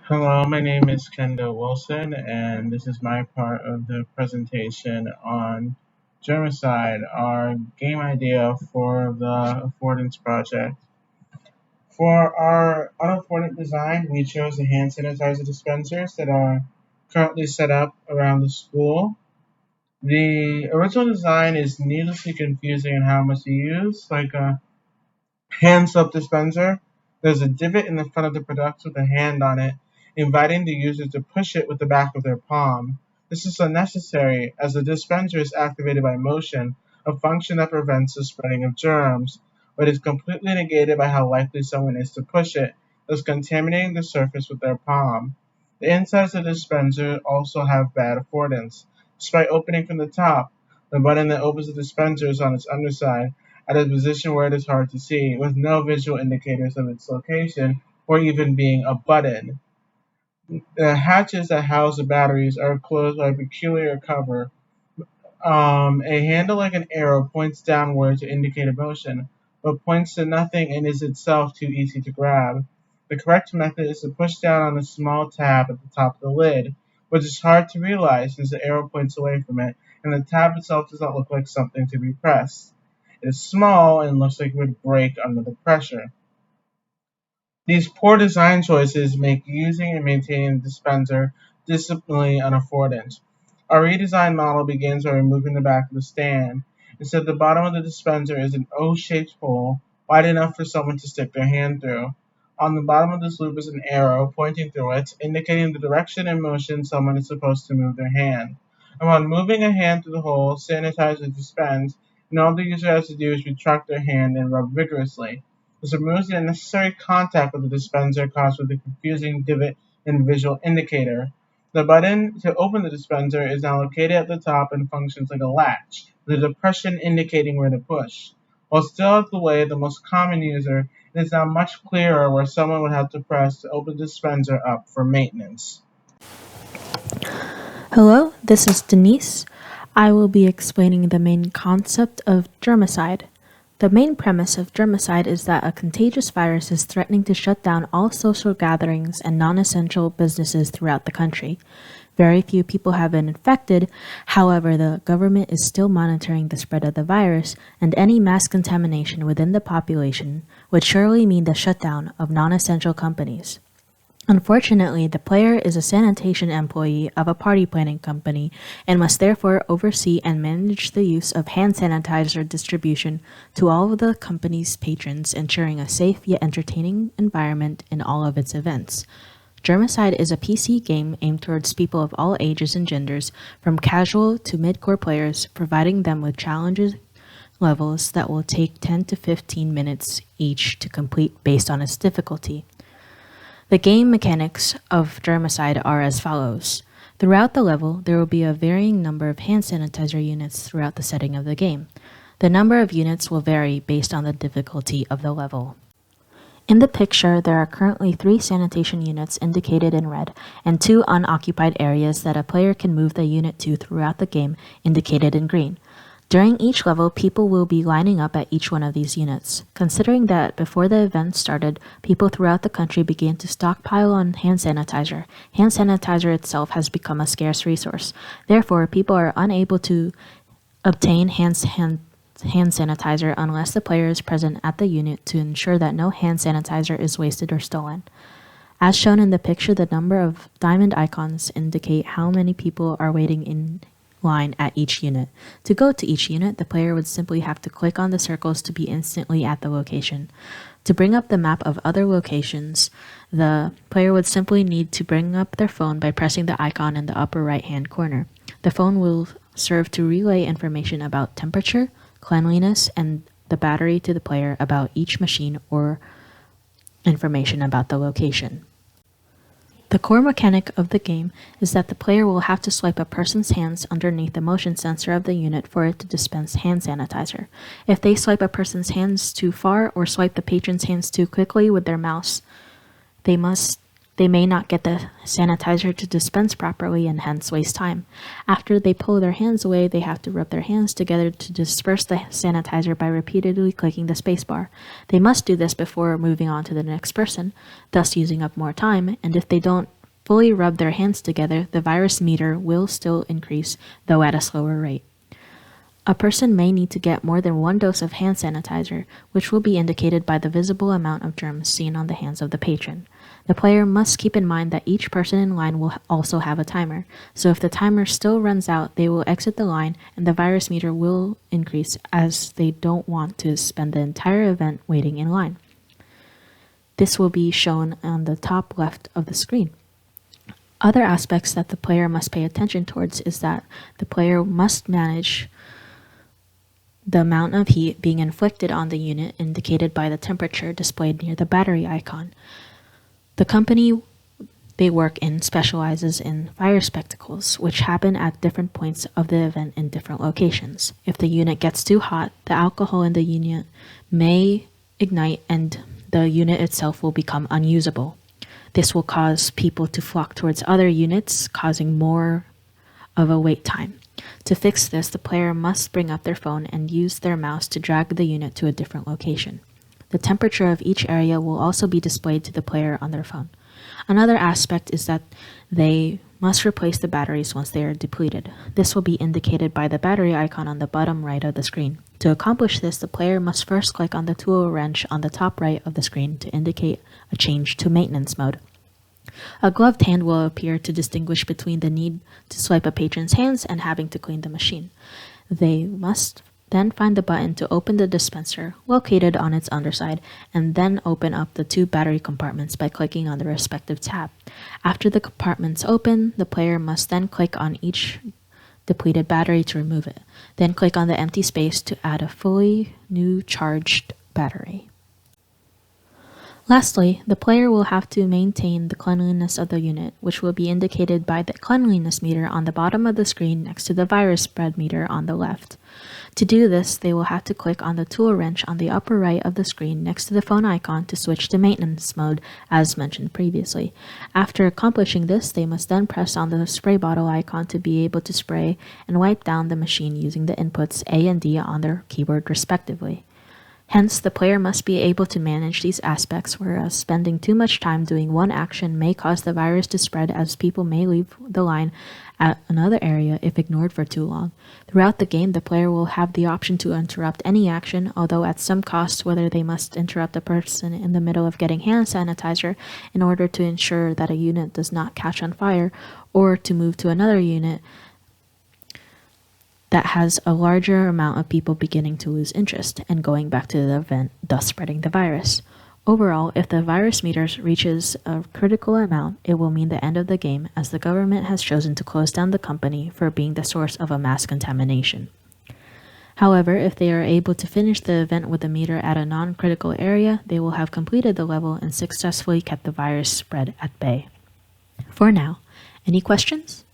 Hello, my name is Wilson, and this is my part of the presentation on Germicide, our game idea for the Affordance project. For our unaffordant design, we chose the hand sanitizer dispensers that are currently set up around the school. The original design is needlessly confusing in how much to use, like a hand soap dispenser. There's a divot in the front of the product with a hand on it, inviting the user to push it with the back of their palm. This is unnecessary as the dispenser is activated by motion, a function that prevents the spreading of germs, but is completely negated by how likely someone is to push it, thus contaminating the surface with their palm. The insides of the dispenser also have bad affordance. Despite opening from the top, the button that opens the dispenser is on its underside, at a position where it is hard to see, with no visual indicators of its location or even being a button. The hatches that house the batteries are closed by a peculiar cover. A handle like an arrow points downward to indicate a motion, but points to nothing and is itself too easy to grab. The correct method is to push down on a small tab at the top of the lid, which is hard to realize since the arrow points away from it, and the tab itself does not look like something to be pressed. It is small and looks like it would break under the pressure. These poor design choices make using and maintaining the dispenser disciplinarily unaffordant. Our redesigned model begins by removing the back of the stand. Instead, the bottom of the dispenser is an O-shaped hole wide enough for someone to stick their hand through. On the bottom of this loop is an arrow pointing through it, indicating the direction and motion someone is supposed to move their hand. Upon moving a hand through the hole, sanitizer is dispensed, and all the user has to do is retract their hand and rub vigorously. This removes the unnecessary contact with the dispenser caused by the confusing divot and visual indicator. The button to open the dispenser is now located at the top and functions like a latch, with a depression indicating where to push. While still out of the way of the most common user, it is now much clearer where someone would have to press to open the dispenser up for maintenance. Hello, this is Danice. I will be explaining the main concept of germicide. The main premise of germicide is that a contagious virus is threatening to shut down all social gatherings and non-essential businesses throughout the country. Very few people have been infected, however, the government is still monitoring the spread of the virus, and any mass contamination within the population would surely mean the shutdown of non-essential companies. Unfortunately, the player is a sanitation employee of a party planning company and must therefore oversee and manage the use of hand sanitizer distribution to all of the company's patrons, ensuring a safe yet entertaining environment in all of its events. Germicide is a PC game aimed towards people of all ages and genders, from casual to mid-core players, providing them with challenges levels that will take 10 to 15 minutes each to complete based on its difficulty. The game mechanics of Germicide are as follows. Throughout the level, there will be a varying number of hand sanitizer units throughout the setting of the game. The number of units will vary based on the difficulty of the level. In the picture, there are currently 3 sanitation units indicated in red and 2 unoccupied areas that a player can move the unit to throughout the game indicated in green. During each level, people will be lining up at each one of these units. Considering that before the event started, people throughout the country began to stockpile on hand sanitizer itself has become a scarce resource. Therefore, people are unable to obtain hand sanitizer unless the player is present at the unit to ensure that no hand sanitizer is wasted or stolen. As shown in the picture, the number of diamond icons indicate how many people are waiting in line at each unit. To go to each unit, the player would simply have to click on the circles to be instantly at the location. To bring up the map of other locations, the player would simply need to bring up their phone by pressing the icon in the upper right-hand corner. The phone will serve to relay information about temperature, cleanliness, and the battery to the player about each machine or information about the location. The core mechanic of the game is that the player will have to swipe a person's hands underneath the motion sensor of the unit for it to dispense hand sanitizer. If they swipe a person's hands too far or swipe the patron's hands too quickly with their mouse, they may not get the sanitizer to dispense properly and hence waste time. After they pull their hands away, they have to rub their hands together to disperse the sanitizer by repeatedly clicking the spacebar. They must do this before moving on to the next person, thus using up more time, and if they don't fully rub their hands together, the virus meter will still increase, though at a slower rate. A person may need to get more than one dose of hand sanitizer, which will be indicated by the visible amount of germs seen on the hands of the patron. The player must keep in mind that each person in line will also have a timer, so if the timer still runs out, they will exit the line and the virus meter will increase as they don't want to spend the entire event waiting in line. This will be shown on the top left of the screen. Other aspects that the player must pay attention towards is that the player must manage the amount of heat being inflicted on the unit indicated by the temperature displayed near the battery icon. The company they work in specializes in fire spectacles, which happen at different points of the event in different locations. If the unit gets too hot, the alcohol in the unit may ignite and the unit itself will become unusable. This will cause people to flock towards other units, causing more of a wait time. To fix this, the player must bring up their phone and use their mouse to drag the unit to a different location. The temperature of each area will also be displayed to the player on their phone. Another aspect is that they must replace the batteries once they are depleted. This will be indicated by the battery icon on the bottom right of the screen. To accomplish this, the player must first click on the tool wrench on the top right of the screen to indicate a change to maintenance mode. A gloved hand will appear to distinguish between the need to swipe a patron's hands and having to clean the machine. They must then find the button to open the dispenser, located on its underside, and then open up the two battery compartments by clicking on the respective tab. After the compartments open, the player must then click on each depleted battery to remove it. Then click on the empty space to add a fully new charged battery. Lastly, the player will have to maintain the cleanliness of the unit, which will be indicated by the cleanliness meter on the bottom of the screen next to the virus spread meter on the left. To do this, they will have to click on the tool wrench on the upper right of the screen next to the phone icon to switch to maintenance mode, as mentioned previously. After accomplishing this, they must then press on the spray bottle icon to be able to spray and wipe down the machine using the inputs A and D on their keyboard respectively. Hence, the player must be able to manage these aspects, whereas spending too much time doing one action may cause the virus to spread as people may leave the line at another area if ignored for too long. Throughout the game, the player will have the option to interrupt any action, although at some cost, whether they must interrupt a person in the middle of getting hand sanitizer in order to ensure that a unit does not catch on fire, or to move to another unit that has a larger amount of people beginning to lose interest and going back to the event, thus spreading the virus. Overall, if the virus meter reaches a critical amount, it will mean the end of the game, as the government has chosen to close down the company for being the source of a mass contamination. However, if they are able to finish the event with a meter at a non-critical area, they will have completed the level and successfully kept the virus spread at bay. For now, any questions?